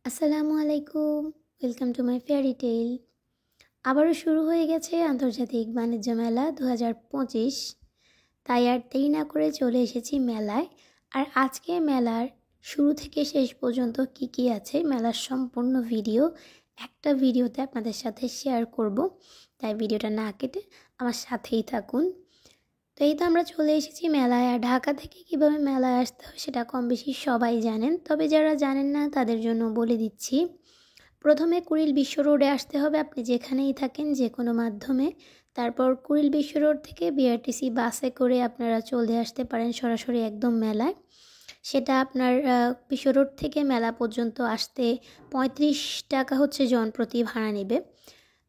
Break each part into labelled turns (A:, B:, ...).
A: আসসালামু আলাইকুম। Welcome to my fairy tale. আবারও শুরু হয়ে গেছে আন্তর্জাতিক বাণিজ্য মেলা 2025। তাই আর দেরি না করে চলে এসেছি মেলায়। আর আজকে মেলার শুরু থেকে শেষ পর্যন্ত কি কি আছে মেলার সম্পূর্ণ ভিডিও একটা ভিডিওতে আপনাদের সাথে শেয়ার করব। তাই ভিডিওটা না কেটে আমার সাথেই থাকুন। তো এই তো আমরা চলে এসেছি মেলায়। আর ঢাকা থেকে কিভাবে মেলায় আসতে হয় সেটা কম বেশি সবাই জানেন, তবে যারা জানেন না তাদের জন্য বলে দিচ্ছি। প্রথমে কুড়িল বিশ্ব রোডে আসতে হবে, আপনি যেখানেই থাকেন যে কোনো মাধ্যমে। তারপর কুড়িল বিশ্ব রোড থেকে বিআরটিসি বাসে করে আপনারা চলে আসতে পারেন সরাসরি একদম মেলায়। সেটা আপনার বিশ্ব রোড থেকে মেলা পর্যন্ত আসতে 35 টাকা হচ্ছে জনপ্রতি ভাড়া নেবে।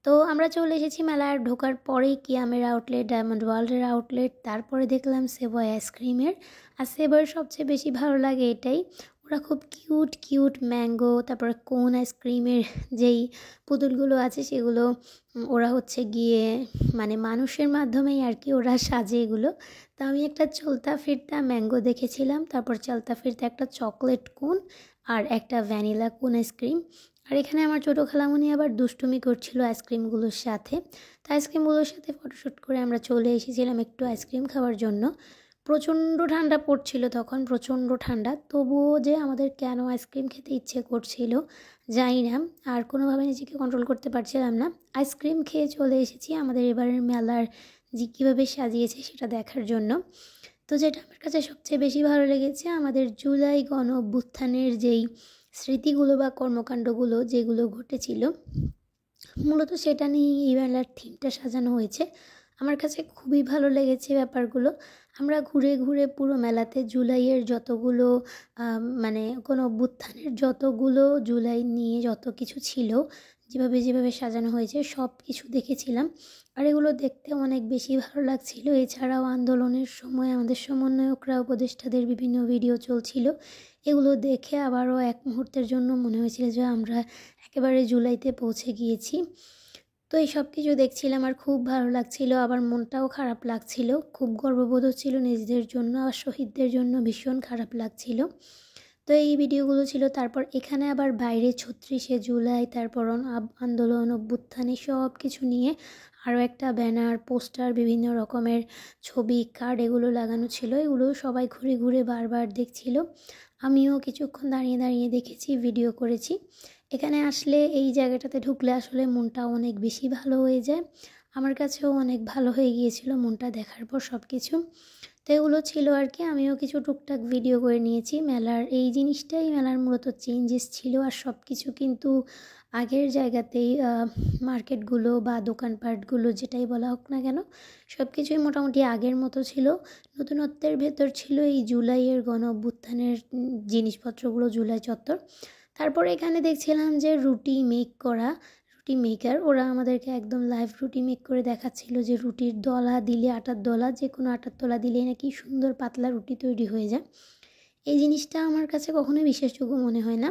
A: তো আমরা চলে এসেছি মেলায়। ঢোকার পরেই কিয়ামের আউটলেট, ডায়মন্ড ওয়ার্ল্ডের আউটলেট, তারপরে দেখলাম সেভয় আইসক্রিমের। আর সেভয়ের সবচেয়ে বেশি ভালো লাগে এটাই, ওরা খুব কিউট কিউট ম্যাঙ্গো তারপরে কোন আইসক্রিমের যেই পুতুলগুলো আছে সেগুলো ওরা হচ্ছে গিয়ে মানে মানুষের মাধ্যমেই আর কি ওরা সাজে এগুলো। তো আমি একটা চলতা ফিরতা ম্যাঙ্গো দেখেছিলাম, তারপর চলতা ফিরতা একটা চকলেট কোন আর একটা ভ্যানিলা কোন আইসক্রিম। আর এখানে আমার ছোটো খালামণি আবার দুষ্টুমি করছিল আইসক্রিমগুলোর সাথে। তো আইসক্রিমগুলোর সাথে ফটোশ্যুট করে আমরা চলে এসেছিলাম একটু আইসক্রিম খাওয়ার জন্য। প্রচণ্ড ঠান্ডা পড়ছিল তখন, প্রচণ্ড ঠান্ডা, তবুও যে আমাদের কেন আইসক্রিম খেতে ইচ্ছে করছিল জানি না, আর কোনোভাবে নিজেকে কন্ট্রোল করতে পারছিলাম না। আইসক্রিম খেয়ে চলে এসেছি আমাদের এবারের মেলার যে কীভাবে সাজিয়েছে সেটা দেখার জন্য। তো যেটা আমার কাছে সবচেয়ে বেশি ভালো লেগেছে, আমাদের জুলাই গণ অভ্যুত্থানের যেই স্মৃতিগুলো বা কর্মকাণ্ডগুলো যেগুলো ঘটেছিল, মূলত সেটা নিয়ে এই মেলার থিমটা সাজানো হয়েছে। আমার কাছে খুবই ভালো লেগেছে ব্যাপারগুলো। আমরা ঘুরে ঘুরে পুরো মেলাতে জুলাইয়ের যতগুলো মানে কোনো অভ্যুত্থানের যতগুলো জুলাই নিয়ে যত কিছু ছিল, যেভাবে যেভাবে সাজানো হয়েছে সব কিছু দেখেছিলাম। আর এগুলো দেখতে অনেক বেশি ভালো লাগছিল। এছাড়াও আন্দোলনের সময় আমাদের সমন্বয়করা উপদেষ্টাদের বিভিন্ন ভিডিও চলছিল, এগুলো দেখে আবারও এক মুহূর্তের জন্য মনে হয়েছিল যে আমরা একেবারে জুলাইতে পৌঁছে গিয়েছি। তো এই সব কিছু দেখছিলাম আর খুব ভালো লাগছিল, আবার মনটাও খারাপ লাগছিল, খুব গর্ববোধ হচ্ছিল নিজেদের জন্য, আর শহীদদের জন্য ভীষণ খারাপ লাগছিল। তো এই ভিডিওগুলো ছিল। তারপর এখানে আবার বাইরে 36শে জুলাই, তারপর আন্দোলন অভ্যুত্থানে সব কিছু নিয়ে আরও একটা ব্যানার, পোস্টার, বিভিন্ন রকমের ছবি, কার্ড এগুলো লাগানো ছিল। এগুলো সবাই ঘুরে ঘুরে বারবার দেখছিল। আমিও কিছুক্ষণ দাঁড়িয়ে দাঁড়িয়ে দেখেছি, ভিডিও করেছি। এখানে আসলে এই জায়গাটাতে ঢুকলে আসলে মনটা অনেক বেশি ভালো হয়ে যায়। আমার কাছেও অনেক ভালো হয়ে গিয়েছিল মনটা দেখার পর সব কিছু। তো এগুলো ছিল আর কি। আমিও কিছু টুকটাক ভিডিও করে নিয়েছি। মেলার এই জিনিসটাই মেলার মূলত চেঞ্জেস ছিল। আর সব কিছু কিন্তু আগের জায়গাতেই, মার্কেটগুলো বা দোকানপাটগুলো যেটাই বলা হোক না কেন, সব কিছুই মোটামুটি আগের মতো ছিল। নতুনত্বের ভেতর ছিল এই জুলাইয়ের গণ অভ্যুত্থানের জিনিসপত্রগুলো, জুলাই চত্বর। তারপর এখানে দেখছিলাম যে রুটি মেক করা, রুটি মেকার, ওরা আমাদেরকে একদম লাইভ রুটি মেক করে দেখাচ্ছিল যে রুটির দলা দিলে, আটার দলা, যে কোনো আটার দলা দিলেই নাকি সুন্দর পাতলা রুটি তৈরি হয়ে যায়। এই জিনিসটা আমার কাছে কখনোই বিশ্বাসযোগ্য মনে হয় না।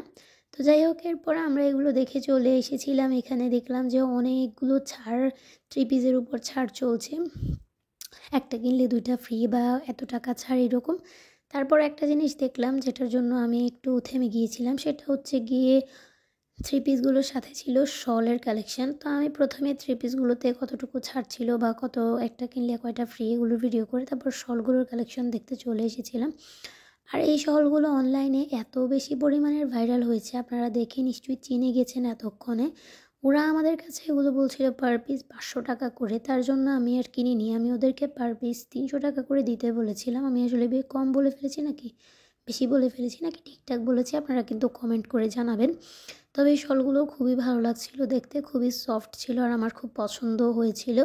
A: তো যাই হোক, এরপর আমরা এগুলো দেখে চলে এসেছিলাম। এখানে দেখলাম যে অনেকগুলো ছাড়, 3 পিসের উপর ছাড় চলছে, একটা কিনলে 2টা ফ্রি বা এত টাকা ছাড় এরকম। তারপর একটা জিনিস দেখলাম যেটার জন্য আমি একটু থেমে গিয়েছিলাম, সেটা হচ্ছে গিয়ে 3 পিসগুলোর সাথে ছিল শলের কালেকশন। তো আমি প্রথমে 3 পিসগুলোতে কতটুকু ছাড় ছিল বা কত একটা কিনলে কয়টা ফ্রি এগুলো ভিডিও করে তারপর শলগুলোর কালেকশন দেখতে চলে এসেছিলাম। আর এই শলগুলো অনলাইনে এত বেশি পরিমাণের ভাইরাল হয়েছে, আপনারা দেখে নিশ্চয়ই চিনে গেছেন এতক্ষণে। ওরা আমাদের কাছে এগুলো বলছিল পার পিস 500 টাকা করে, তার জন্য আমি আর কিনিনি। আমি ওদেরকে পার পিস 300 টাকা করে দিতে বলেছিলাম। আমি আসলে কম বলে ফেলেছি নাকি বেশি বলে ফেলেছি নাকি ঠিকঠাক বলেছি, আপনারা কিন্তু কমেন্ট করে জানাবেন। তবে এই শলগুলো খুবই ভালো লাগছিল দেখতে, খুবই সফট ছিল আর আমার খুব পছন্দও হয়েছিল।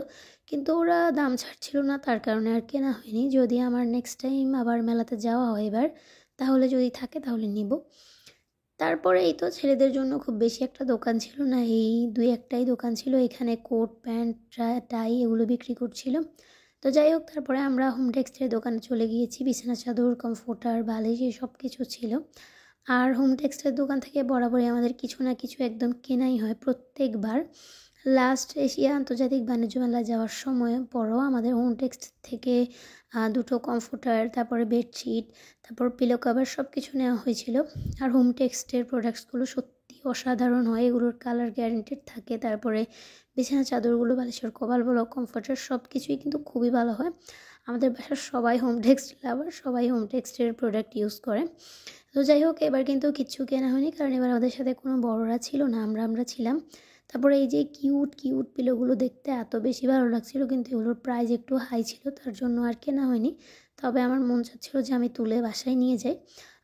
A: কিন্তু ওরা দাম ছাড়ছিল না, তার কারণে আর কেনা হয়নি। যদি আমার নেক্সট টাইম আবার মেলাতে যাওয়া হয় এবার, তাহলে যদি থাকে তাহলে নিব। তারপরে এই তো ছেলেদের জন্য খুব বেশি একটা দোকান ছিল না, এই 2-1টাই দোকান ছিল। এখানে কোট প্যান্ট টাই এগুলো বিক্রি করছিল। তো যাই হোক, তারপরে আমরা হোম টেক্সটাইলের দোকানে চলে গিয়েছি। বিছানা চাদর, কমফোর্টার, বালিশ সব কিছু ছিল। আর হোম টেক্সটাইলের দোকান থেকে বরাবরই আমাদের কিছু না কিছু একদম কেনাই হয় প্রত্যেকবার। লাস্ট এশিয়া আন্তর্জাতিক বাণিজ্য মেলা যাওয়ার সময় পরও আমাদের হোম টেক্সট থেকে 2টো কমফোর্টার, তারপরে বেডশিট, তারপর পিলো কভার সব কিছু নেওয়া হয়েছিল। আর হোম টেক্সটের প্রোডাক্টসগুলো সত্যি অসাধারণ হয়, এগুলোর কালার গ্যারেন্টেড থাকে। তারপরে বিছানা চাদরগুলো, বালিশের কভার বলো, কমফোর্টার সব কিছুই কিন্তু খুবই ভালো হয়। আমাদের বাসার সবাই হোম টেক্সট লাভার, সবাই হোম টেক্সটের প্রোডাক্ট ইউজ করে। তো যাই হোক, এবার কিন্তু কিচ্ছু কেনা হয়নি, কারণ এবার আমাদের সাথে কোনো বড়রা ছিল না, আমরা ছিলাম। তারপরে এই যে কিউট কিউট পিলোগুলো দেখতে এত বেশি ভালো লাগছিল, কিন্তু এগুলোর প্রাইস একটু হাই ছিল, তার জন্য আর কেনা হয়নি। তবে আমার মন চাচ্ছিল যে আমি তুলে বাসায় নিয়ে যাই।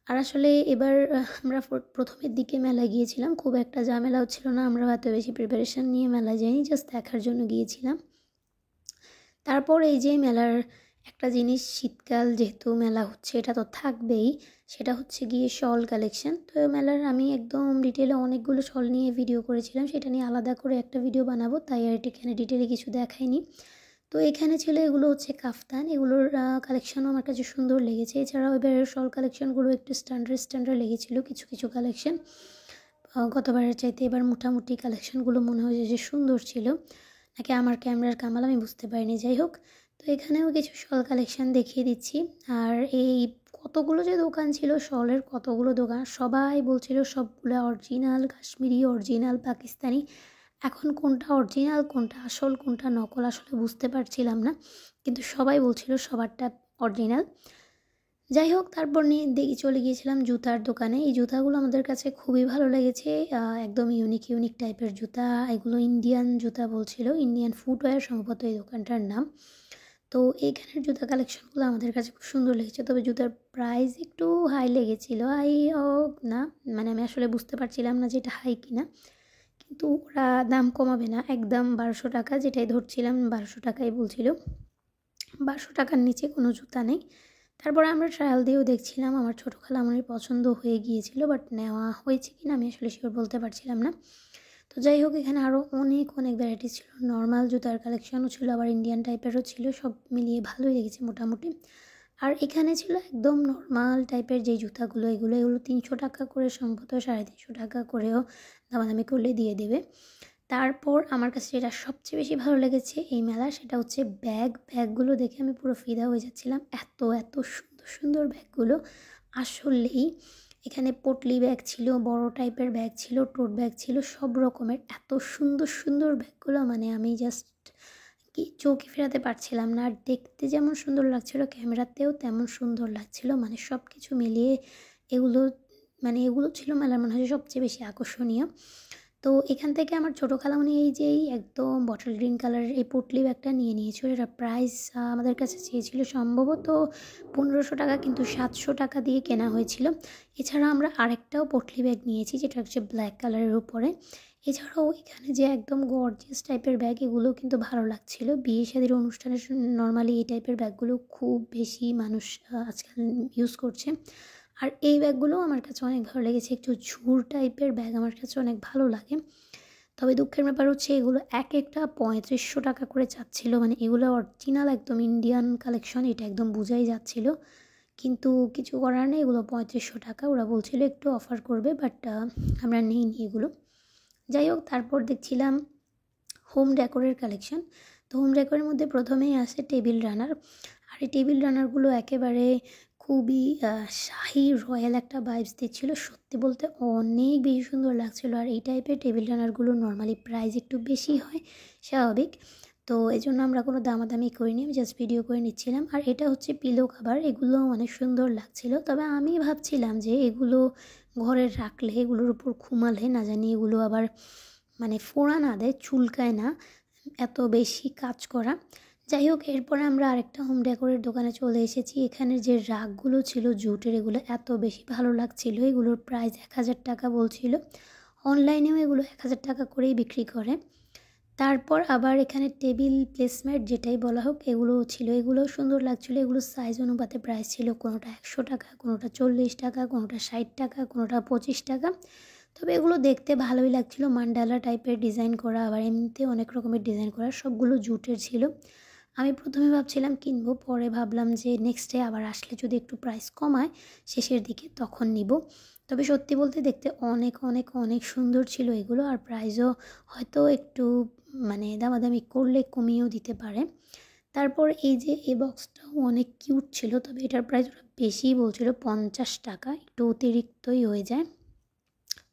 A: আর আসলে এবার আমরা প্রথমের দিকে মেলায় গিয়েছিলাম, খুব একটা ঝামেলাও ছিল না, আমরা এত বেশি প্রিপারেশান নিয়ে মেলায় যাইনি, জাস্ট দেখার জন্য গিয়েছিলাম। তারপর এই যে মেলার একটা জিনিস, শীতকাল যেহেতু মেলা হচ্ছে, এটা তো থাকবেই, সেটা হচ্ছে গিয়ে শল কালেকশন। তো মেলার আমি একদম ডিটেলে অনেকগুলো শল নিয়ে ভিডিও করেছিলাম, সেটা নিয়ে আলাদা করে একটা ভিডিও বানাবো, তাই আর এখানে ডিটেলে কিছু দেখাইনি। তো এখানে ছিল এগুলো হচ্ছে কাফতান, এগুলোর কালেকশনও আমার কাছে সুন্দর লেগেছে। এছাড়াও এবারের শল কালেকশনগুলো একটু স্ট্যান্ডার্ড লেগেছিল, কিছু কিছু কালেকশন গতবারের চাইতে এবার মোটামুটি কালেকশনগুলো মনে হয়েছে যে সুন্দর ছিল, নাকি আমার ক্যামেরার কামাল আমি বুঝতে পারিনি। যাই হোক, তো এখানেও কিছু শল কালেকশন দেখিয়ে দিচ্ছি। আর এই কতগুলো যে দোকান ছিল শলের, কতগুলো দোকান, সবাই বলছিল সবগুলো অরিজিনাল কাশ্মীরি, অরিজিনাল পাকিস্তানি। এখন কোনটা অরিজিনাল, কোনটা আসল, কোনটা নকল আসলে বুঝতে পারছিলাম না, কিন্তু সবাই বলছিল সবারটা অরিজিনাল। যাই হোক, তারপর নিয়ে দেখি চলে গিয়েছিলাম জুতার দোকানে। এই জুতাগুলো আমাদের কাছে খুবই ভালো লেগেছে, একদম ইউনিক টাইপের জুতা। এগুলো ইন্ডিয়ান জুতা বলছিল, ইন্ডিয়ান ফুটওয়্যার সম্ভবত এই দোকানটার নাম। তো এইখানের জুতা কালেকশনগুলো আমাদের কাছে খুব সুন্দর লেগেছে, তবে জুতার প্রাইস একটু হাই লেগেছিল। হাই না, মানে আমি আসলে বুঝতে পারছিলাম না যে এটা হাই কিনা, কিন্তু ওরা দাম কমাবে না, একদম 1200 টাকা, যেটাই ধরছিলাম 1200 টাকাই বলছিল। 1200 টাকার নিচে কোনো জুতা নেই। তারপরে আমরা ট্রায়াল দিয়েও দেখছিলাম, আমার ছোটো খালা আমারই পছন্দ হয়ে গিয়েছিল, বাট নেওয়া হয়েছে কি না আমি আসলে শিওর বলতে পারছিলাম না। তো যাই হোক, এখানে আরও অনেক ভ্যারাইটি ছিল, নর্মাল জুতার কালেকশনও ছিল, আবার ইন্ডিয়ান টাইপেরও ছিল, সব মিলিয়ে ভালোই লেগেছে মোটামুটি। আর এখানে ছিল একদম নর্মাল টাইপের যে জুতাগুলো, এগুলো 300 টাকা করে, সম্ভবত 350 টাকা করেও দামাদামি করলে দিয়ে দেবে। তারপর আমার কাছে যেটা সবচেয়ে বেশি ভালো লেগেছে এই মেলা, সেটা হচ্ছে ব্যাগগুলো দেখে আমি পুরো ফিদা হয়ে যাচ্ছিলাম, এত সুন্দর সুন্দর ব্যাগগুলো। আসলেই এখানে পটলি ব্যাগ ছিল, বড় টাইপের ব্যাগ ছিল, টোট ব্যাগ ছিল, সব রকমের এত সুন্দর সুন্দর ব্যাগগুলো, মানে আমি জাস্ট কি চোখে ফেরাতে পারছিলাম না। আর দেখতে যেমন সুন্দর লাগছিল, ক্যামেরাতেও তেমন সুন্দর লাগছিল, মানে সব কিছু মিলিয়ে এগুলো, মানে এগুলো ছিল মেলার মনে হয় সবচেয়ে বেশি আকর্ষণীয়। তো এখান থেকে আমার ছোটো খালামণি এই যে একদম বটল গ্রিন কালারের এই পুটলি ব্যাগটা নিয়ে নিয়েছিল। এটার প্রাইস আমাদের কাছে চেয়েছিল সম্ভবত 1500 টাকা, কিন্তু 700 টাকা দিয়ে কেনা হয়েছিল। এছাড়া আমরা আরেকটাও পুটলি ব্যাগ নিয়েছি, যেটা হচ্ছে ব্ল্যাক কালারের উপরে। এছাড়াও এখানে যে একদম গর্জিয়াস টাইপের ব্যাগ, এগুলো কিন্তু ভালো লাগছিল। বিয়ে শাদির অনুষ্ঠানে নর্মালি এই টাইপের ব্যাগগুলো খুব বেশি মানুষ আজকাল ইউজ করছে। আর এই ব্যাগগুলোও আমার কাছে অনেক ভালো লেগেছে, একটু ঝুর টাইপের ব্যাগ আমার কাছে অনেক ভালো লাগে। তবে দুঃখের ব্যাপার হচ্ছে এগুলো এক একটা 3500 টাকা করে চাচ্ছিল, মানে এগুলো অরিজিনাল একদম ইন্ডিয়ান কালেকশন, এটা একদম বোঝাই যাচ্ছিল। কিন্তু কিছু করার নেই, এগুলো 3500 টাকা, ওরা বলছিল একটু অফার করবে, বাট আমরা নিইনি এগুলো। যাই হোক, তারপর দেখছিলাম হোম ডেকোরের কালেকশন। তো হোম ডেকোরের মধ্যে প্রথমেই আসে টেবিল রানার। আর এই টেবিল রানারগুলো একেবারে খুবই শাহি রয়্যাল একটা ভাইবস দিচ্ছিল, সত্যি বলতে অনেক বেশি সুন্দর লাগছিল। আর এই টাইপের টেবিল রানারগুলো নর্মালি প্রাইস একটু বেশি হয়, স্বাভাবিক। তো এই জন্য আমরা কোনো দামাদামি করিনি, আমি জাস্ট ভিডিও করে নিচ্ছিলাম। আর এটা হচ্ছে পিলো কাভার, এগুলো অনেক সুন্দর লাগছিল। তবে আমি ভাবছিলাম যে এগুলো ঘরে রাখলে, এগুলোর উপর ঘুমালে না জানি এগুলো আবার মানে ফোড়া না দেয়, চুলকায় না, এত বেশি কাজ করা। যাই হোক, এরপরে আমরা আরেকটা হোম ডেকোরের দোকানে চলে এসেছি। এখানে যে রাগগুলো ছিল জুটের, এগুলো এত বেশি ভালো লাগছিল। এগুলোর প্রাইস 1000 টাকা বলছিল, অনলাইনেও এগুলো 1000 টাকা করেই বিক্রি করে। তারপর আবার এখানে টেবিল প্লেসম্যাট যেটাই বলা হোক, এগুলো ছিল, এগুলোও সুন্দর লাগছিলো। এগুলো সাইজ অনুপাতে প্রাইস ছিল, কোনোটা 100 টাকা, কোনোটা 40 টাকা, কোনোটা 60 টাকা, কোনোটা 25 টাকা। তবে এগুলো দেখতে ভালোই লাগছিলো, মান্ডালা টাইপের ডিজাইন করা, আবার এমনিতে অনেক রকমের ডিজাইন করা, সবগুলো জুটের ছিল। আমি প্রথমে ভাবছিলাম কিনবো, পরে ভাবলাম যে নেক্সট ডে আবার আসলে যদি একটু প্রাইস কমায় শেষের দিকে তখন নিব। তবে সত্যি বলতে দেখতে অনেক সুন্দর ছিল এগুলো, আর প্রাইসও হয়তো একটু মানে দামাদামি করলে কমিয়েও দিতে পারে। তারপর এই যে এই বক্সটাও অনেক কিউট ছিল, তবে এটার প্রাইস ওরা বেশিই বলছিল, 50 টাকা, একটু অতিরিক্তই হয়ে যায়।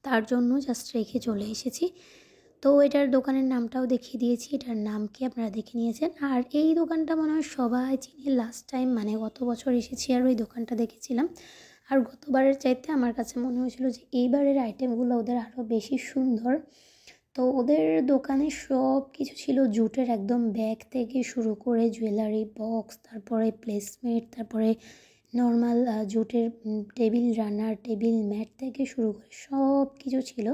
A: তার জন্য জাস্ট রেখে চলে এসেছি। তো এটার দোকানের নামটাও দেখিয়ে দিয়েছি, এটার নাম কি আপনারা দেখে নিয়েছেন। আর এই দোকানটা মনে হয় সবাই চিনে, লাস্ট টাইম মানে গত বছর এসেছি আর ওই দোকানটা দেখেছিলাম। আর গতবারের চাইতে আমার কাছে মনে হয়েছিল যে এইবারের আইটেমগুলো ওদের আরও বেশি সুন্দর। তো ওদের দোকানে সব কিছু ছিল জুটের, একদম ব্যাগ থেকে শুরু করে জুয়েলারি বক্স, তারপরে প্লেসমেট, তারপরে নর্মাল জুটের টেবিল রানার, টেবিল ম্যাট থেকে শুরু করে সব কিছু ছিল।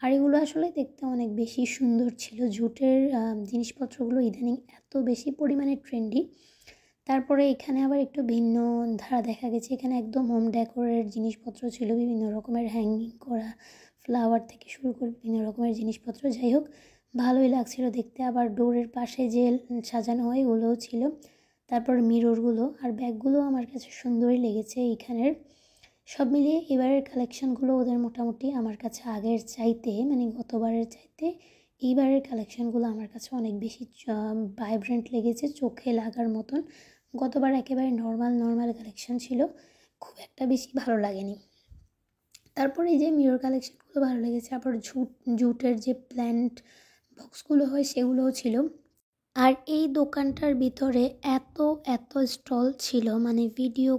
A: আর এগুলো আসলে দেখতে অনেক বেশি সুন্দর ছিল। জুটের জিনিসপত্রগুলো ইদানিং এত বেশি পরিমাণে ট্রেন্ডি। তারপরে এখানে আবার একটু ভিন্ন ধারা দেখা গেছে, এখানে একদম হোম ডেকোরের জিনিসপত্র ছিল, বিভিন্ন রকমের হ্যাঙ্গিং করা ফ্লাওয়ার থেকে শুরু করে বিভিন্ন রকমের জিনিসপত্র। যাই হোক, ভালোই লাগছিল দেখতে। আবার ডোরের পাশে যে সাজানো হয় ওগুলোও ছিল, তারপর মিররগুলো আর ব্যাগগুলো আমার কাছে সুন্দরই লেগেছে এইখানের। সব মিলিয়ে এবারের কালেকশানগুলো ওদের মোটামুটি আমার কাছে আগের চাইতে, মানে গতবারের চাইতে এইবারের কালেকশানগুলো আমার কাছে অনেক বেশি ভাইব্রেন্ট লেগেছে, চোখে লাগার মতন। গতবার একেবারে নর্মাল কালেকশান ছিল, খুব একটা বেশি ভালো লাগেনি। তারপরে এই যে মিরর কালেকশানগুলো ভালো লেগেছে। আবার জুটের যে প্ল্যান্ট বক্সগুলো হয় সেগুলোও ছিল। আর এই দোকানটার ভিতরে এত স্টল ছিল, মানে ভিডিও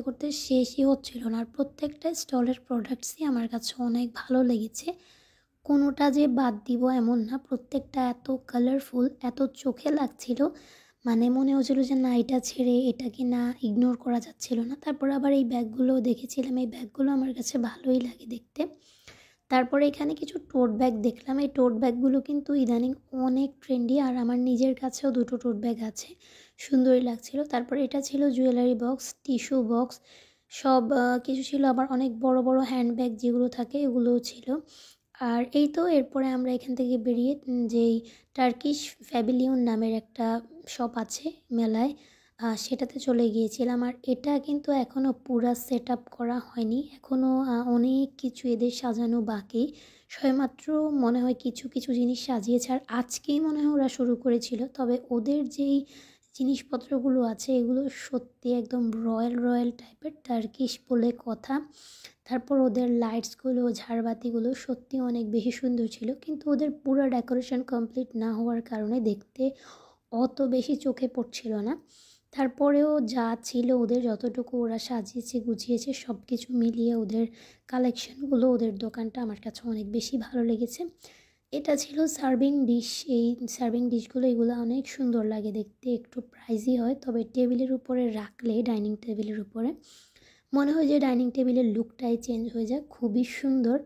A: করতে শেষই হচ্ছিল না। আর প্রত্যেকটা স্টলের প্রোডাক্টসই আমার কাছে অনেক ভালো লেগেছে, কোনোটা যে বাদ দিব এমন না। প্রত্যেকটা এত কালারফুল, এত চোখে লাগছিল, মানে মনে হচ্ছিলো যে না এটা ছেড়ে এটাকে না ইগনোর করা যাচ্ছিল না। তারপর আবার এই ব্যাগগুলো দেখেছিলাম, এই ব্যাগগুলো আমার কাছে ভালোই লাগে দেখতে। তারপরে এখানে কিছু টোট ব্যাগ দেখলাম, এই টোট ব্যাগগুলো কিন্তু ইদানিং অনেক ট্রেন্ডি। আর আমার নিজের কাছেও দুটো টোট ব্যাগ আছে, সুন্দরই লাগছিল। তারপরে এটা ছিল জুয়েলারি বক্স, টিস্যু বক্স, সব কিছু ছিল। আবার অনেক বড় হ্যান্ড ব্যাগ যেগুলো থাকে এগুলোও ছিল। আর এই তো এরপরে আমরা এখান থেকে বেরিয়ে যেই টার্কিশ প্যাভিলিয়ন নামের একটা শপ আছে মেলায়, সেটাতে চলে গিয়েছিলাম। আর এটা কিন্তু এখনও পুরা সেট আপ করা হয়নি, এখনও অনেক কিছু এদের সাজানো বাকি। সবেমাত্র মনে হয় কিছু জিনিস সাজিয়েছে, আর আজকেই মনে হয় ওরা শুরু করেছিল। তবে ওদের যেই জিনিসপত্রগুলো আছে এগুলো সত্যি একদম রয়্যাল টাইপের, টার্কিশ বলে কথা। তারপর ওদের লাইটসগুলো, ঝাড়বাতিগুলো সত্যি অনেক বেশি সুন্দর ছিল, কিন্তু ওদের পুরো ডেকোরেশন কমপ্লিট না হওয়ার কারণে দেখতে অত বেশি চোখে পড়ছিল না। তারপরেও যা ছিল ওদের, যতটুকু ওরা সাজিয়েছে গুছিয়েছে সব কিছু মিলিয়ে ওদের কালেকশানগুলো, ওদের দোকানটা আমার কাছে অনেক বেশি ভালো লেগেছে। এটা ছিল সার্ভিং ডিশ, এই সার্ভিং ডিশগুলো এগুলো অনেক সুন্দর লাগে দেখতে, একটু প্রাইসই হয়, তবে টেবিলের উপরে রাখলে, ডাইনিং টেবিলের উপরে মনে হয় যে ডাইনিং টেবিলের লুকটাই চেঞ্জ হয়ে যায়, খুবই সুন্দর।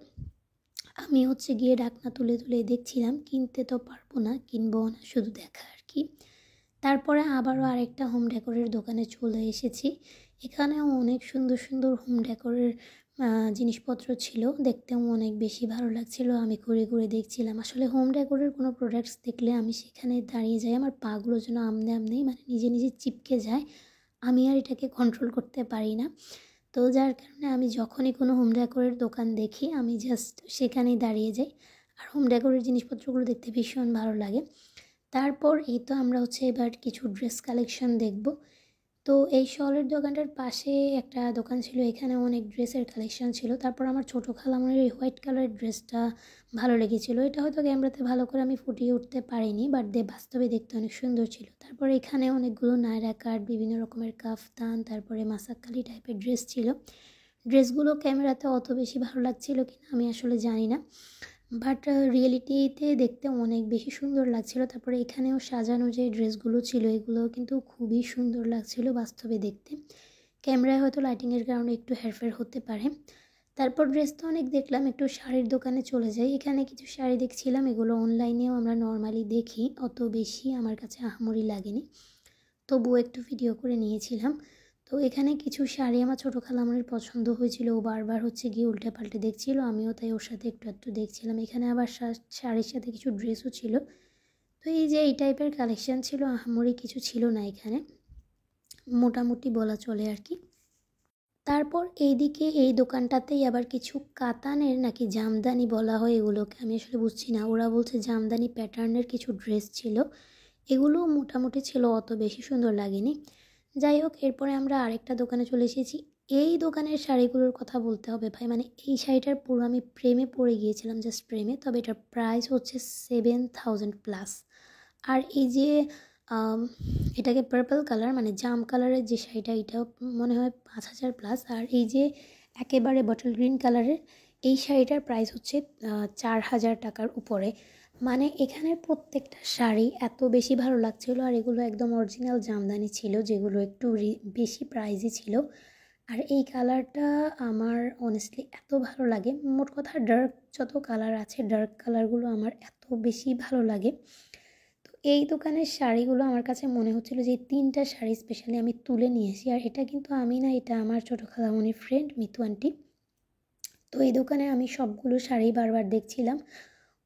A: আমি গিয়ে ঢাকনা তুলে দেখছিলাম, কিনতে তো পারবো না, কিনবো না, শুধু দেখা আর কি। তারপরে আবারও আরেকটা হোম ডেকোরের দোকানে চলে এসেছি, এখানেও অনেক সুন্দর হোম ডেকোরের জিনিসপত্র ছিল, দেখতেও অনেক বেশি ভালো লাগছিল। আমি ঘুরে দেখছিলাম। আসলে হোম ডেকোরের কোনো প্রোডাক্টস দেখলে আমি সেখানে দাঁড়িয়ে যাই, আমার পাগুলো যেন আমনেই মানে নিজে চিপকে যায়, আমি আর এটাকে কন্ট্রোল করতে পারি না। তো যার কারণে আমি যখনই কোনো হোম ডেকোরের দোকান দেখি আমি জাস্ট সেখানেই দাঁড়িয়ে যাই। আর হোম ডেকোরের জিনিসপত্রগুলো দেখতে ভীষণ ভালো লাগে। তারপর এই তো আমরা এবার কিছু ড্রেস কালেকশন দেখব। তো এই শলের দোকানটার পাশে একটা দোকান ছিল, এখানে অনেক ড্রেসের কালেকশন ছিল। তারপর আমার ছোটো খালামণির এই হোয়াইট কালারের ড্রেসটা ভালো লেগেছিলো, এটা হয়তো ক্যামেরাতে ভালো করে আমি ফুটিয়ে উঠতে পারিনি, বাট বাস্তবে দেখতে অনেক সুন্দর ছিল। তারপর এখানে অনেকগুলো নায়রা কাট, বিভিন্ন রকমের কাফতান, তারপরে মাসাক্কালি টাইপের ড্রেস ছিল। ড্রেসগুলো ক্যামেরাতে অত বেশি ভালো লাগছিল কিনা আমি আসলে জানি না, বাট রিয়েলিটিতে দেখতে অনেক বেশি সুন্দর লাগছিল। তারপরে এখানেও সাজানো যে ড্রেসগুলো ছিল এগুলোও কিন্তু খুবই সুন্দর লাগছিল বাস্তবে দেখতে, ক্যামেরায় হয়তো লাইটিংয়ের কারণে একটু হেরফের হতে পারে। তারপর ড্রেস তো অনেক দেখলাম, একটু শাড়ির দোকানে চলে যাই। এখানে কিছু শাড়ি দেখছিলাম, এগুলো অনলাইনেও আমরা নর্মালি দেখি, অত বেশি আমার কাছে আহামরি লাগেনি, তবুও একটু ভিডিও করে নিয়েছিলাম। তো এখানে কিছু শাড়ি আমার ছোটো খালামণির পছন্দ হয়েছিল, ও বারবার গিয়ে উল্টে পাল্টে দেখছিল, আমিও তাই ওর সাথে একটু দেখছিলাম। এখানে আবার শাড়ির সাথে কিছু ড্রেসও ছিল। তো এই যে এই টাইপের কালেকশান ছিল, আহামরি কিছু ছিল না এখানে, মোটামুটি বলা চলে আর কি। তারপর এইদিকে এই দোকানটাতেই আবার কিছু কাতানের নাকি জামদানি বলা হয় এগুলোকে, আমি আসলে বুঝছি না, ওরা বলছে জামদানি প্যাটার্নের কিছু ড্রেস ছিল, এগুলো মোটামুটি ছিল, অত বেশি সুন্দর লাগেনি। যাই হোক, এরপরে আমরা আরেকটা দোকানে চলে এসেছি। এই দোকানের শাড়িগুলোর কথা বলতে হবে ভাই, মানে এই শাড়িটার পুরো আমি প্রেমে পড়ে গিয়েছিলাম, জাস্ট প্রেমে। তবে এটার প্রাইস হচ্ছে 7,000+। আর এই যে আম, এটাকে পার্পল কালার মানে জাম কালারের যে শাড়িটা, এটাও মনে হয় 5,000+। আর এই যে একেবারে বটল গ্রিন কালারের এই শাড়িটার প্রাইস হচ্ছে 4,000 টাকার উপরে। মানে এখানের প্রত্যেকটা শাড়ি এত বেশি ভালো লাগছিল, আর এগুলো একদম অরিজিনাল জামদানি ছিল, যেগুলো একটু বেশি প্রাইজই ছিল। আর এই কালারটা আমার অনেস্টলি এত ভালো লাগে। মোট কথা ডার্ক যত কালার আছে, ডার্ক কালারগুলো আমার এত বেশি ভালো লাগে। তো এই দোকানের শাড়িগুলো আমার কাছে মনে হচ্ছিল যে 3টা শাড়ি স্পেশালি আমি তুলে নিয়েছি। আর এটা কিন্তু আমি না, এটা আমার ছোটো খালামণির ফ্রেন্ড মিতু আন্টি। তো এই দোকানে আমি সবগুলো শাড়ি বারবার দেখছিলাম।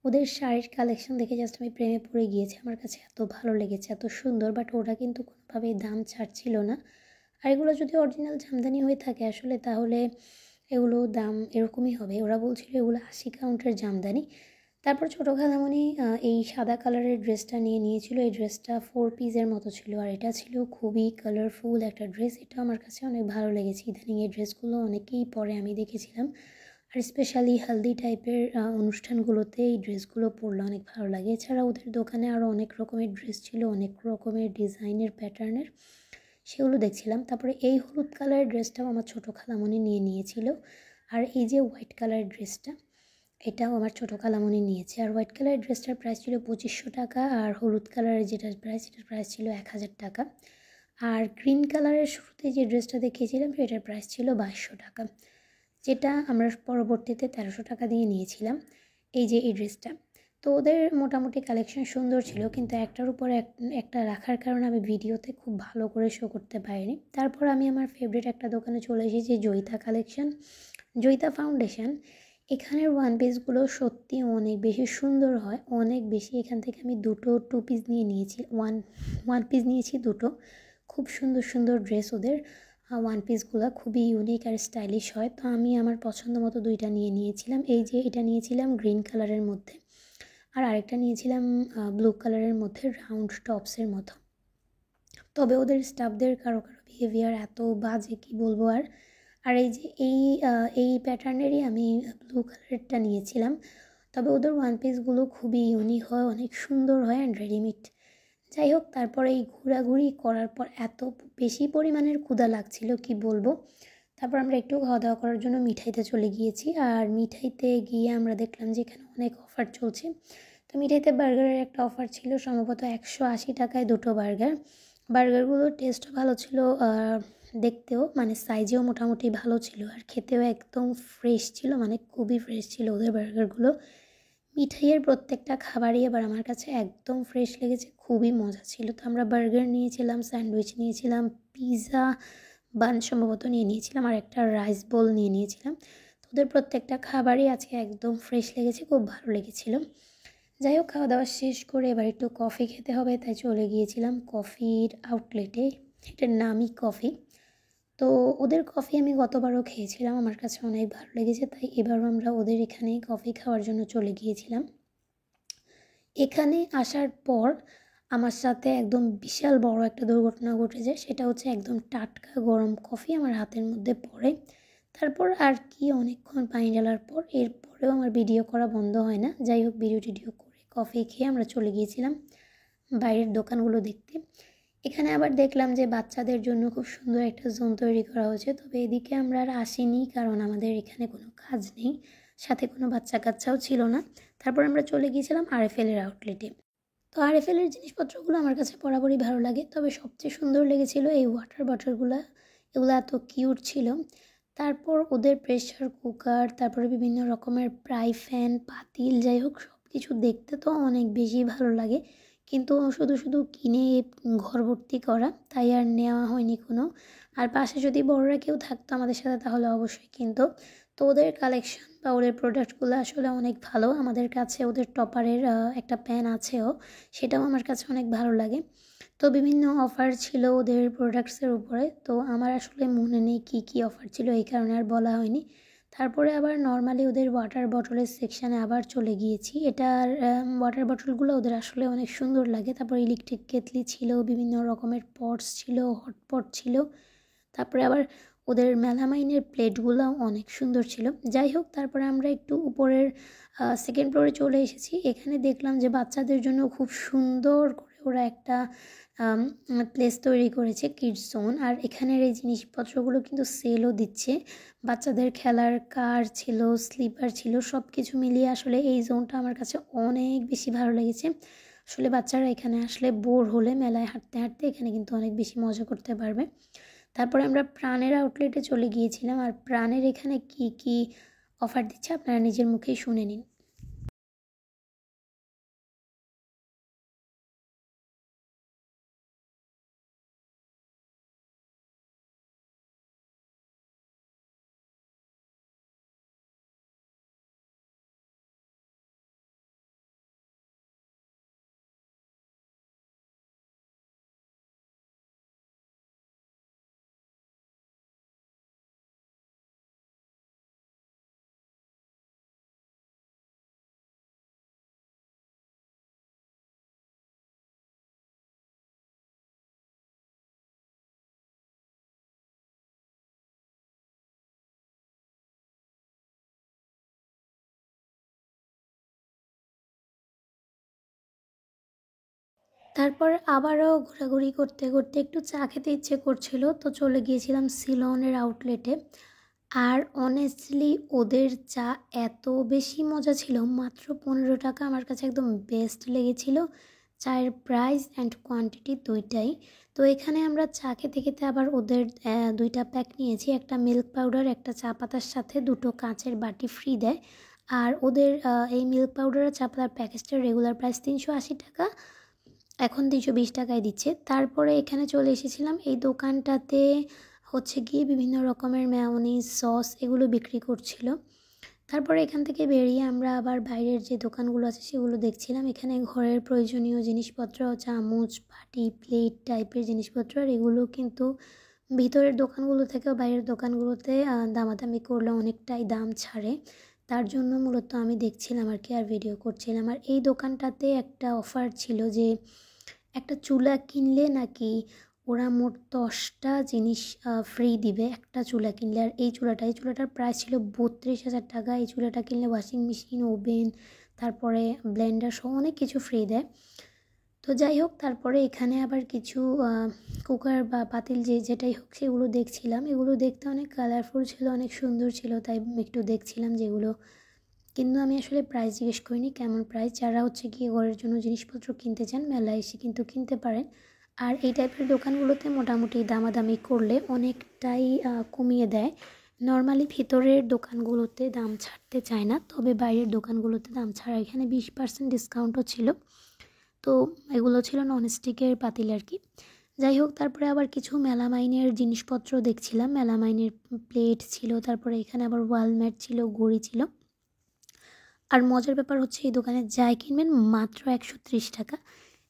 A: ওদের শাড়ির কালেকশন দেখে জাস্ট আমি প্রেমে পড়ে গিয়েছি। আমার কাছে এত ভালো লেগেছে, এত সুন্দর। বাট ওরা কিন্তু কোনোভাবেই দাম ছাড়ছিল না। আর এগুলো যদি অরিজিনাল জামদানি হয়ে থাকে আসলে, তাহলে এগুলো দাম এরকমই হবে। ওরা বলছিল এগুলো 80 কাউন্টের জামদানি। তারপর ছোটো খালামণি এই সাদা কালারের ড্রেসটা নিয়ে নিয়েছিল। এই ড্রেসটা 4 পিসের মতো ছিল, আর এটা ছিল খুবই কালারফুল একটা ড্রেস। এটা আমার কাছে অনেক ভালো লেগেছে। ইদানিং এই ড্রেসগুলো অনেকেই পরে আমি দেখেছিলাম। আর স্পেশালি হেলদি টাইপের অনুষ্ঠানগুলোতে এই ড্রেসগুলো পরলে অনেক ভালো লাগে। এছাড়া ওদের দোকানে আরও অনেক রকমের ড্রেস ছিল, অনেক রকমের ডিজাইনের প্যাটার্নের, সেগুলো দেখছিলাম। তারপরে এই হলুদ কালারের ড্রেসটাও আমার ছোটো খালামণি নিয়ে নিয়েছিল। আর এই যে হোয়াইট কালারের ড্রেসটা, এটাও আমার ছোটো খালামণি নিয়েছে। আর হোয়াইট কালারের ড্রেসটার প্রাইস ছিল 2,500 টাকা, আর হলুদ কালারের যেটার প্রাইস, সেটার প্রাইস ছিল 1,000 টাকা। আর গ্রিন কালারের শুরুতে যে ড্রেসটা দেখিয়েছিলাম সেটার প্রাইস ছিল 2,200 টাকা, যেটা আমরা পরবর্তীতে 1,300 টাকা দিয়ে নিয়েছিলাম। এই যে এই ড্রেসটা, তো ওদের মোটামুটি কালেকশন সুন্দর ছিল, কিন্তু একটার উপর একটা রাখার কারণে আমি ভিডিওতে খুব ভালো করে শো করতে পারিনি। তারপর আমি আমার ফেভারিট একটা দোকানে চলে এসেছি, জয়িতা কালেকশন, জয়িতা ফাউন্ডেশন। এখানের ওয়ান পিসগুলো সত্যি অনেক বেশি সুন্দর হয়, অনেক বেশি। এখান থেকে আমি দুটো 2 পিস নিয়ে নিয়েছি, ওয়ান পিস নিয়েছি দুটো। খুব সুন্দর সুন্দর ড্রেস ওদের। ওয়ান পিসগুলো খুবই ইউনিক আর স্টাইলিশ হয়। তো আমি আমার পছন্দ মতো 2টা নিয়ে নিয়েছিলাম। এই যে এটা নিয়েছিলাম গ্রিন কালারের মধ্যে, আর আরেকটা নিয়েছিলাম ব্লু কালারের মধ্যে রাউন্ড টপসের মতো। তবে ওদের স্টাফদের কারো কারো বিহেভিয়ার এত বাজে, কি বলবো আর। আর এই যে এই প্যাটার্নেরই আমি ব্লু কালারেরটা নিয়েছিলাম। তবে ওদের ওয়ান পিসগুলো খুবই ইউনিক হয়, অনেক সুন্দর হয় অ্যান্ড রেডিমেড। যাই হোক, তারপরে এই ঘোরাঘুরি করার পর এত বেশি পরিমাণের ক্ষুধা লাগছিল, কি বলবো। তারপর আমরা একটু খাওয়া দাওয়া করার জন্য মিঠাইতে চলে গিয়েছি। আর মিঠাইতে গিয়ে আমরা দেখলাম যে এখানে অনেক অফার চলছে। তো মিঠাইতে বার্গারের একটা অফার ছিল, সম্ভবত 180 টাকায় দুটো বার্গার। বার্গারগুলোর টেস্টও ভালো ছিল, দেখতেও মানে সাইজেও মোটামুটি ভালো ছিল, আর খেতেও একদম ফ্রেশ ছিল, মানে খুবই ফ্রেশ ছিল ওদের বার্গারগুলো। মিঠাইয়ের প্রত্যেকটা খাবারই এবার আমার কাছে একদম ফ্রেশ লেগেছে, খুবই মজা ছিল। তো আমরা বার্গার নিয়েছিলাম, স্যান্ডউইচ নিয়েছিলাম, পিৎজা বান সম্ভবত নিয়ে নিয়েছিলাম, আর একটা রাইস বোল নিয়ে নিয়েছিলাম। তো ওদের প্রত্যেকটা খাবারই আজকে একদম ফ্রেশ লেগেছে, খুব ভালো লেগেছিল। যাই হোক, খাওয়া দাওয়া শেষ করে এবার একটু কফি খেতে হবে, তাই চলে গিয়েছিলাম কফির আউটলেটে। এটার নামই কফি। তো ওদের কফি আমি গতবারও খেয়েছিলাম, আমার কাছে অনেক ভালো লেগেছে, তাই এবারও আমরা ওদের এখানেই কফি খাওয়ার জন্য চলে গিয়েছিলাম। এখানে আসার পর আমার সাথে একদম বিশাল বড় একটা দুর্ঘটনা ঘটে যায়। সেটা হচ্ছে একদম টাটকা গরম কফি আমার হাতের মধ্যে পড়ে। তারপর আর কি অনেকক্ষণ পানি ঢালার পর, এরপরেও আমার ভিডিও করা বন্ধ হয় না। যাই হোক, ভিডিও টিডিও করে কফি খেয়ে আমরা চলে গিয়েছিলাম বাইরের দোকানগুলো দেখতে। এখানে আবার দেখলাম যে বাচ্চাদের জন্য খুব সুন্দর একটা জোন তৈরি করা হয়েছে। তবে এদিকে আমরা আর আসিনি, কারণ আমাদের এখানে কোনো কাজ নেই, সাথে কোনো বাচ্চা কাচ্চাও ছিল না। তারপর আমরা চলে গিয়েছিলাম আরএফএলের আউটলেটে। তো আরএফএলের জিনিসপত্রগুলো আমার কাছে বরাবরই ভালো লাগে, তবে সবচেয়ে সুন্দর লেগেছিল এই ওয়াটার বটলগুলো। এগুলো এত কিউট ছিল। তারপর ওদের প্রেসার কুকার, তারপরে বিভিন্ন রকমের ফ্রাই প্যান, পাতিল, যাই হোক সব কিছু দেখতে তো অনেক বেশি ভালো লাগে, কিন্তু শুধু শুধু কিনে ঘর ভর্তি করা, তাই আর নেওয়া হয়নি কোনো। আর পাশে যদি বড়রা কেউ থাকতো আমাদের সাথে তাহলে অবশ্যই কিনতো। তো ওদের কালেকশন বা ওদের প্রোডাক্টগুলো আসলে অনেক ভালো। আমাদের কাছে ওদের টপারের একটা প্যান আছেও, সেটাও আমার কাছে অনেক ভালো লাগে। তো বিভিন্ন অফার ছিল ওদের প্রোডাক্টসের উপরে, তো আমার আসলে মনে নেই কী কী অফার ছিল, এই কারণে আর বলা হয়নি। তারপরে আবার নর্মালি ওদের ওয়াটার বটলের সেকশানে আবার চলে গিয়েছি। এটার ওয়াটার বটলগুলো ওদের আসলে অনেক সুন্দর লাগে। তারপর ইলেকট্রিক কেটলি ছিল, বিভিন্ন রকমের পটস ছিল, হটপট ছিল। তারপরে আবার ওদের মেলামাইনের প্লেটগুলো অনেক সুন্দর ছিল। যাই হোক, তারপরে আমরা একটু উপরের সেকেন্ড ফ্লোরে চলে এসেছি। এখানে দেখলাম যে বাচ্চাদের জন্য খুব সুন্দর করে ওরা একটা প্লেস তৈরি করেছে, কিডস জোন। আর এখানের এই জিনিসপত্রগুলো কিন্তু সেলও দিচ্ছে। বাচ্চাদের খেলার কার ছিল, স্লিপার ছিল, সব কিছু মিলিয়ে আসলে এই জোনটা আমার কাছে অনেক বেশি ভালো লেগেছে। আসলে বাচ্চারা এখানে আসলে বোর হলে মেলায় হাঁটতে হাঁটতে এখানে কিন্তু অনেক বেশি মজা করতে পারবে। তারপরে আমরা প্রাণের আউটলেটে চলে গিয়েছিলাম। আর প্রাণের এখানে কি কি অফার দিচ্ছে আপনারা নিজের মুখেই শুনে নিন। তারপর আবারও ঘোরাঘুরি করতে করতে একটু চা খেতে ইচ্ছে করছিল, তো চলে গিয়েছিলাম সিলনের আউটলেটে। আর অনেস্টলি ওদের চা এত বেশি মজা ছিল, মাত্র 15 টাকা, আমার কাছে একদম বেস্ট লেগেছিল। চায়ের প্রাইস অ্যান্ড কোয়ান্টিটি দুইটাই। তো এখানে আমরা চা খেতে খেতে আবার ওদের দুইটা প্যাক নিয়েছি, একটা মিল্ক পাউডার, একটা চা পাতার সাথে দুটো কাঁচের বাটি ফ্রি দেয়। আর ওদের এই মিল্ক পাউডার আর চা পাতার প্যাকেজটার রেগুলার প্রাইস 380 টাকা, এখন 320 টাকায় দিচ্ছে। তারপরে এখানে চলে এসেছিলাম এই দোকানটাতে, হচ্ছে গিয়ে বিভিন্ন রকমের মেয়োনিজ, সস এগুলো বিক্রি করছিল। তারপরে এখান থেকে বেরিয়ে আমরা আবার বাইরের যে দোকানগুলো আছে সেগুলো দেখছিলাম। এখানে ঘরের প্রয়োজনীয় জিনিসপত্র, চামচ, বাটি, প্লেট টাইপের জিনিসপত্র। আর এগুলো কিন্তু ভিতরের দোকানগুলো থেকেও বাইরের দোকানগুলোতে দামাদামি করলে অনেকটাই দাম ছাড়ে। তার জন্য মূলত আমি দেখছিলাম আর কি, আর ভিডিও করছিলাম। আর এই দোকানটাতে একটা অফার ছিল যে একটা চুলা কিনলে নাকি ওরা মোট 10টা জিনিস ফ্রি দিবে একটা চুলা কিনলে। আর এই চুলাটার প্রাইস ছিল 32,000 টাকা। এই চুলাটা কিনলে ওয়াশিং মেশিন, ওভেন, তারপরে ব্লেন্ডার সহ অনেক কিছু ফ্রি দেয়। তো যাই হোক, তারপরে এখানে আবার কিছু কুকার বা পাতিল যেটাই হোক সেগুলো দেখছিলাম। এগুলো দেখতে অনেক কালারফুল ছিল, অনেক সুন্দর ছিল, তাই একটু দেখছিলাম যেগুলো। কিন্তু আমি আসলে প্রাইস জিজ্ঞেস করিনি কেমন প্রাইস। যারা হচ্ছে গিয়ে ঘরের জন্য জিনিসপত্র কিনতে চান মেলায় এসে কিন্তু কিনতে পারেন। আর এই টাইপের দোকানগুলোতে মোটামুটি দামাদামি করলে অনেকটাই কমিয়ে দেয়। নর্মালি ভিতরের দোকানগুলোতে দাম ছাড়তে চায় না, তবে বাইরের দোকানগুলোতে দাম ছাড়া। এখানে 20% ডিসকাউন্টও ছিল। তো এগুলো ছিল ননস্টিকের পাতিল আর কি। যাই হোক, তারপরে আবার কিছু মেলামাইনের জিনিসপত্র দেখছিলাম। মেলামাইনের প্লেট ছিল, তারপরে এখানে আবার ওয়ালম্যাট ছিল, ঘড়ি ছিল। আর মজার ব্যাপার হচ্ছে এই দোকানে যাই কিনবেন মাত্র 130 টাকা।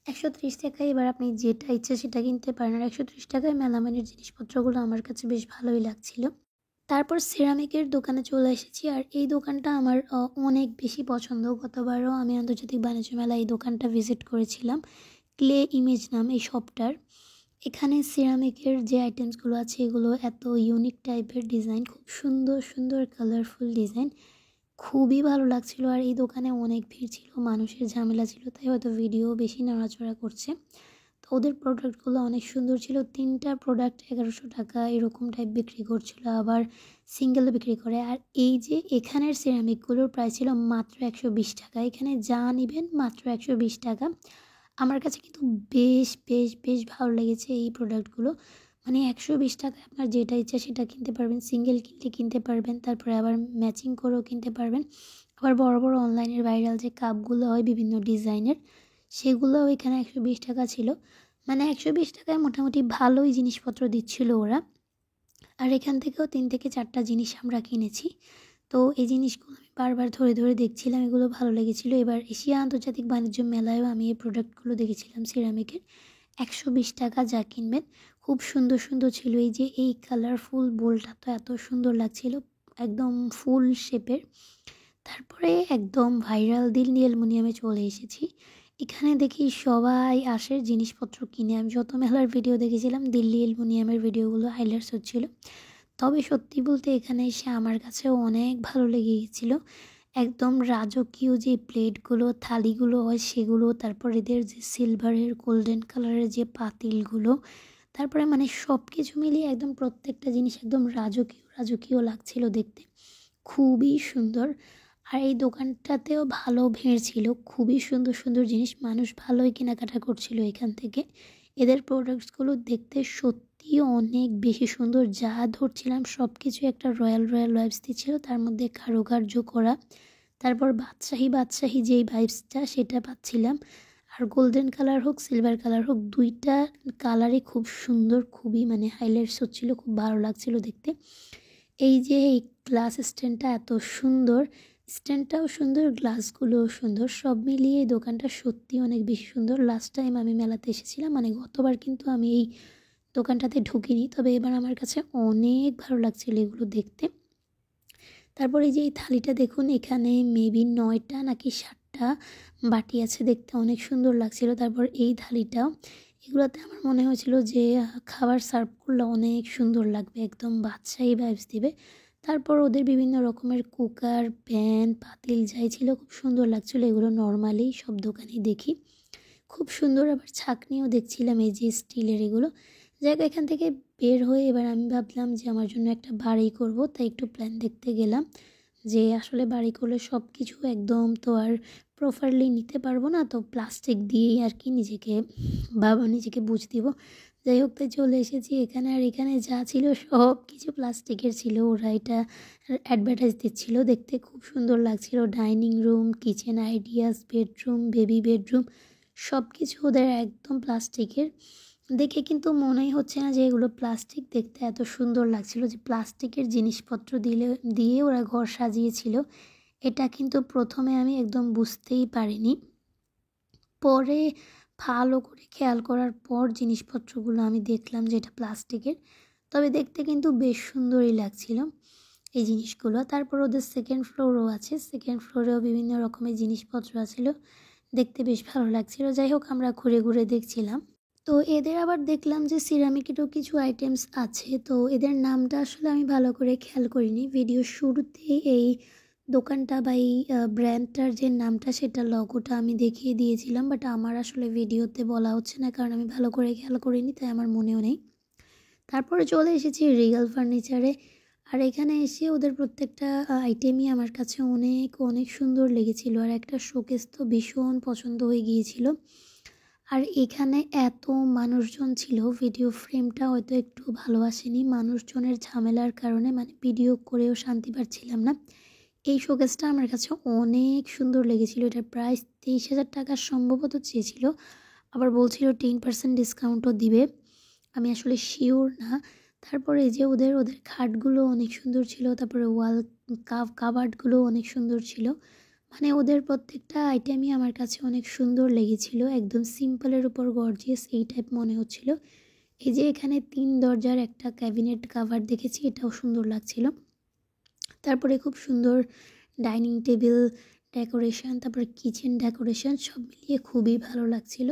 A: 130 টাকায় এবার আপনি যেটা ইচ্ছে সেটা কিনতে পারেন। আর 130 টাকায় মেলামাইনের জিনিসপত্রগুলো আমার কাছে বেশ ভালোই লাগছিল। তারপর সিরামিকের দোকানে চলে এসেছি। আর এই দোকানটা আমার অনেক বেশি পছন্দ। গতবারও আমি আন্তর্জাতিক বাণিজ্য মেলায় এই দোকানটা ভিজিট করেছিলাম, ক্লে ইমেজ নাম এই শপটার। এখানে সিরামিকের যে আইটেমসগুলো আছে এগুলো এত ইউনিক টাইপের ডিজাইন, খুব সুন্দর সুন্দর কালারফুল ডিজাইন, খুবই ভালো লাগছিল। আর এই দোকানে অনেক ভিড় ছিল, মানুষের ঝামেলা ছিল, তাই হয়তো ভিডিও বেশি নড়াচড়া করছে। তো ওদের প্রোডাক্টগুলো অনেক সুন্দর ছিল। 3টা প্রোডাক্ট 1100 টাকা এরকম টাইপ বিক্রি করছিল, আবার সিঙ্গেলও বিক্রি করে। আর এই যে এখানের সিরামিকগুলোর প্রাইস ছিল মাত্র 120 টাকা। এখানে যা নেবেন মাত্র 120 টাকা। আমার কাছে কিন্তু বেশ বেশ বেশ ভালো লেগেছে এই প্রোডাক্টগুলো। মানে 120 টাকায় আপনার যেটা ইচ্ছা সেটা কিনতে পারবেন, সিঙ্গেল কিনলে কিনতে পারবেন, তারপরে আবার ম্যাচিং করেও কিনতে পারবেন। আবার বড় বড় অনলাইনের ভাইরাল যে কাপগুলো হয় বিভিন্ন ডিজাইনের, সেগুলোও এখানে 120 টাকা ছিল। মানে 120 টাকায় মোটামুটি ভালোই জিনিসপত্র দিচ্ছিল ওরা। আর এখান থেকেও 3 থেকে 4টা জিনিস আমরা কিনেছি। তো এই জিনিসগুলো আমি বারবার ধরে ধরে দেখছিলাম, এগুলো ভালো লেগেছিলো। এবার এশিয়া আন্তর্জাতিক বাণিজ্য মেলায়ও আমি এই প্রোডাক্টগুলো দেখেছিলাম সিরামিকের। 120 টাকা যা কিনবেন, খুব সুন্দর সুন্দর ছিল। এই যে এই কালারফুল বোলটা তো এত সুন্দর লাগছিল, একদম ফুল শেপের। তারপরে একদম ভাইরাল দিল্লি অ্যালুমিনিয়ামে চলে এসেছি। এখানে দেখি সবাই আসে জিনিসপত্র কিনে। আমি যত মেলার ভিডিও দেখেছিলাম দিল্লি অ্যালুমিনিয়ামের ভিডিওগুলো হাইলাইটস হচ্ছিল। তবে সত্যি বলতে এখানে এসে আমার কাছেও অনেক ভালো লেগে গেছিলো। একদম রাজকীয় যে প্লেটগুলো, থালিগুলো হয় সেগুলো, তারপর এদের যে সিলভারের গোল্ডেন কালারের যে পাতিলগুলো, তারপরে মানে সব কিছু মিলিয়ে একদম প্রত্যেকটা জিনিস একদম রাজকীয়, রাজকীয় লাগছিল দেখতে। খুবই সুন্দর। আর এই দোকানটাতেও ভালো ভিড় ছিল। খুবই সুন্দর, সুন্দর জিনিস। মানুষ ভালোই কেনাকাটা করছিল এখান থেকে। এদের প্রোডাক্টসগুলো দেখতে সত্যিই অনেক বেশি সুন্দর। যা ধরছিলাম সব কিছু একটা রয়্যাল, রয়্যাল ভাইবস দিচ্ছিল। তার মধ্যে কারুকার্য করা। তারপর বাদশাহী, বাদশাহী যেই ভাইবসটা সেটা পাচ্ছিলাম। আর গোল্ডেন কালার হোক, সিলভার কালার হোক, ২ টা কালারই খুব সুন্দর। খুবই মানে হাইলাইটস হচ্ছিল। খুব ভালো লাগছিল দেখতে। এই যে এই গ্লাস স্ট্যান্ডটা এত সুন্দর, স্ট্যান্ডটাও সুন্দর, গ্লাসগুলোও সুন্দর। সব মিলিয়ে এই দোকানটা সত্যি অনেক বেশি সুন্দর। লাস্ট টাইম আমি মেলাতে এসেছিলাম, মানে গতবার কিন্তু আমি এই দোকানটাতে ঢুকিনি, তবে এবার আমার কাছে অনেক ভালো লাগছিল এগুলো দেখতে। তারপরে এই যে এই থালিটা দেখুন, এখানে মেবি ৯টা নাকি ৭টা বাটি আছে, দেখতে অনেক সুন্দর লাগছিল। তারপর এই থালিটাও, এগুলোতে আমার মনে হয়েছিল যে খাবার সার্ভ করলে অনেক সুন্দর লাগবে, একদম বাদশাহী ভাইবস দিবে। তারপর ওদের বিভিন্ন রকমের কুকার, প্যান, পাতিল যাই ছিল খুব সুন্দর লাগছিল। এগুলো নর্মালি সব দোকানেই দেখি, খুব সুন্দর। আবার ছাঁকনিও দেখছিলাম এই যে স্টিলের এগুলো। যাই হোক, এখান থেকে বের হয়ে এবার আমি ভাবলাম যে আমার জন্য একটা বাড়ি করব, তাই একটু প্ল্যান দেখতে গেলাম যে আসলে বাড়ি করলে সব কিছু একদম তো আর প্রপারলি নিতে পারবো না, তো প্লাস্টিক দিয়েই আর কি নিজেকে বুঝ দিব। যাই হোক, তাই চলে এসেছি এখানে। আর এখানে যা ছিল সব কিছু প্লাস্টিকের ছিল। ওরা এটা অ্যাডভার্টাইজ দিচ্ছিল, দেখতে খুব সুন্দর লাগছিল। Dining room, kitchen ideas, bedroom, baby bedroom, সব কিছু ওদের একদম প্লাস্টিকের। দেখে কিন্তু মনেই হচ্ছে না যে এগুলো প্লাস্টিক। দেখতে এত সুন্দর লাগছিল যে প্লাস্টিকের জিনিসপত্র দিয়ে ওরা ঘর সাজিয়েছিল। এটা কিন্তু প্রথমে আমি একদম বুঝতেই পারিনি। পরে ভালো করে খেয়াল করার পর জিনিসপত্রগুলো আমি দেখলাম যে এটা প্লাস্টিকের। তবে দেখতে কিন্তু বেশ সুন্দরই লাগছিল এই জিনিসগুলো। তারপর ওদের সেকেন্ড ফ্লোরও আছে। সেকেন্ড ফ্লোরেও বিভিন্ন রকমের জিনিসপত্র আছিল, দেখতে বেশ ভালো লাগছিল। যাই হোক, আমরা ঘুরে ঘুরে দেখছিলাম। তো এদের আবার দেখলাম যে সিরামিকেরও কিছু আইটেমস আছে। তো এদের নামটা আসলে আমি ভালো করে খেয়াল করিনি। ভিডিও শুরুতেই এই দোকানটা বা এই ব্র্যান্ডটার যে নামটা, সেটা লগোটা আমি দেখিয়ে দিয়েছিলাম, বাট আমার আসলে ভিডিওতে বলা হচ্ছে না, কারণ আমি ভালো করে খেয়াল করিনি, তাই আমার মনেও নেই। তারপরে চলে এসেছি রিগাল ফার্নিচারে। আর এখানে এসে ওদের প্রত্যেকটা আইটেমই আমার কাছে অনেক অনেক সুন্দর লেগেছিল। আর একটা শোকেস তো ভীষণ পছন্দ হয়ে গিয়েছিল। আর এখানে এত মানুষজন ছিল, ভিডিও ফ্রেমটা হয়তো একটু ভালো আসেনি মানুষজনের ঝামেলার কারণে, মানে ভিডিও করেও শান্তি পাচ্ছিলাম না। এই শোকেসটা আমার কাছে অনেক সুন্দর লেগেছিল। এটার প্রাইস 23,000 টাকা সম্ভবত চেয়েছিল, আবার বলছিল 10% ডিসকাউন্টও দিবে। আমি আসলে শিওর না। তারপরে এই যে ওদের খাটগুলো অনেক সুন্দর ছিল। তারপরে ওয়াল কাবার্ডগুলো অনেক সুন্দর ছিল। মানে ওদের প্রত্যেকটা আইটেমই আমার কাছে অনেক সুন্দর লেগেছিল। একদম সিম্পলের উপর গর্জিয়াস এই টাইপ মনে হচ্ছিল। এই যে এখানে 3 দরজার একটা ক্যাবিনেট কাভার দেখেছি, এটাও সুন্দর লাগছিল। তারপরে খুব সুন্দর ডাইনিং টেবিল ডেকোরেশন, তারপরে কিচেন ডেকোরেশন, সব মিলিয়ে খুবই ভালো লাগছিল।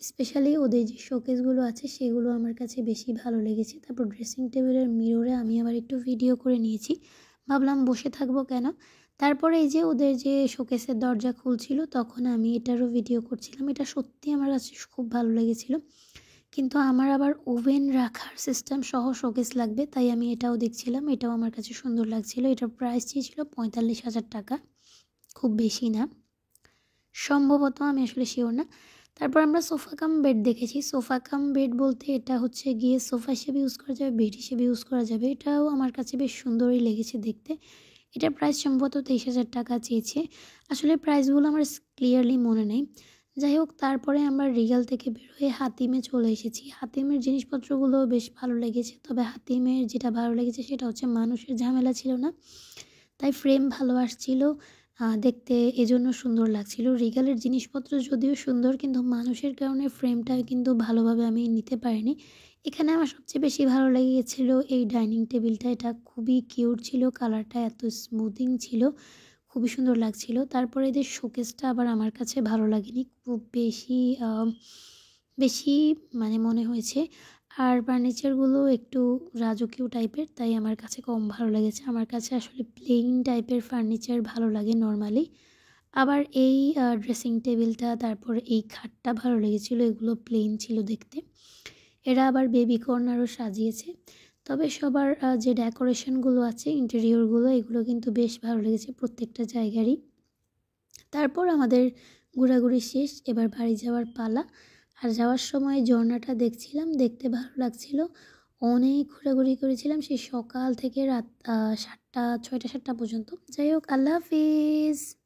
A: স্পেশালি ওদের যে শোকেসগুলো আছে সেগুলো আমার কাছে বেশি ভালো লেগেছে। তারপর ড্রেসিং টেবিলের মিররে আমি আবার একটু ভিডিও করে নিয়েছি, ভাবলাম বসে থাকবো কেন। তারপরে এই যে ওদের যে শোকেসের দরজা খুলছিল, তখন আমি এটারও ভিডিও করছিলাম। এটা সত্যি আমার কাছে খুব ভালো লেগেছিল। কিন্তু আমার আবার ওভেন রাখার সিস্টেম সহ শোকেস লাগবে, তাই আমি এটাও দেখছিলাম। এটাও আমার কাছে সুন্দর লাগছিল। এটার প্রাইস চেয়েছিল 45,000 টাকা, খুব বেশি না সম্ভবত, আমি আসলে শিওর না। তারপর আমরা সোফা কাম বেড দেখেছি। সোফা কাম বেড বলতে এটা হচ্ছে গিয়ে সোফা হিসেবে ইউজ করা যাবে, বেড হিসেবে ইউজ করা যাবে। এটাও আমার কাছে বেশ সুন্দরই লেগেছে দেখতে। এটার প্রাইস সম্ভবত 23,000 টাকা চেয়েছে। আসলে প্রাইসগুলো আমার ক্লিয়ারলি মনে নেই। যাই হোক, তারপরে আমরা রিগাল থেকে বের হয়ে হাতিমে চলে এসেছি। হাতিমের জিনিসপত্রগুলো বেশ ভালো লেগেছে। তবে হাতিমের যেটা ভালো লেগেছে সেটা হচ্ছে মানুষের ঝামেলা ছিল না, তাই ফ্রেম ভালো আসছিল দেখতে, এজন্য সুন্দর লাগছিল। রিগালের জিনিসপত্র যদিও সুন্দর, কিন্তু মানুষের কারণে ফ্রেমটা কিন্তু ভালোভাবে আমি নিতে পারিনি। এখানে আমার সবচেয়ে বেশি ভালো লেগেছিল এই ডাইনিং টেবিলটা। এটা খুবই কিউট ছিল, কালারটা এত স্মুথিং ছিল, খুবই সুন্দর লাগছিল। তারপরে এদের শোকেসটা আবার আমার কাছে ভালো লাগেনি, খুব বেশি বেশি মানে মনে হয়েছে। আর ফার্নিচারগুলো একটু রাজকীয় টাইপের, তাই আমার কাছে কম ভালো লেগেছে। আমার কাছে আসলে প্লেন টাইপের ফার্নিচার ভালো লাগে নরমালি। আবার এই ড্রেসিং টেবিলটা, তারপর এই খাটটা ভালো লেগেছিলো, এগুলো প্লেন ছিল দেখতে। এরা আবার বেবি কর্নারও সাজিয়েছে। তবে সবার যে ডেকোরেশনগুলো আছে, ইন্টেরিয়রগুলো, এগুলো কিন্তু বেশ ভালো লেগেছে প্রত্যেকটা জায়গারই। তারপর আমাদের ঘোরাঘুরি শেষ, এবার বাড়ি যাওয়ার পালা। আর যাওয়ার সময় ঝর্ণাটা দেখছিলাম, দেখতে ভালো লাগছিল। অনেক ঘোরাঘুরি করেছিলাম সেই সকাল থেকে রাত 7টা 6টা 7টা পর্যন্ত। যাই হোক, আল্লাহ হাফিজ।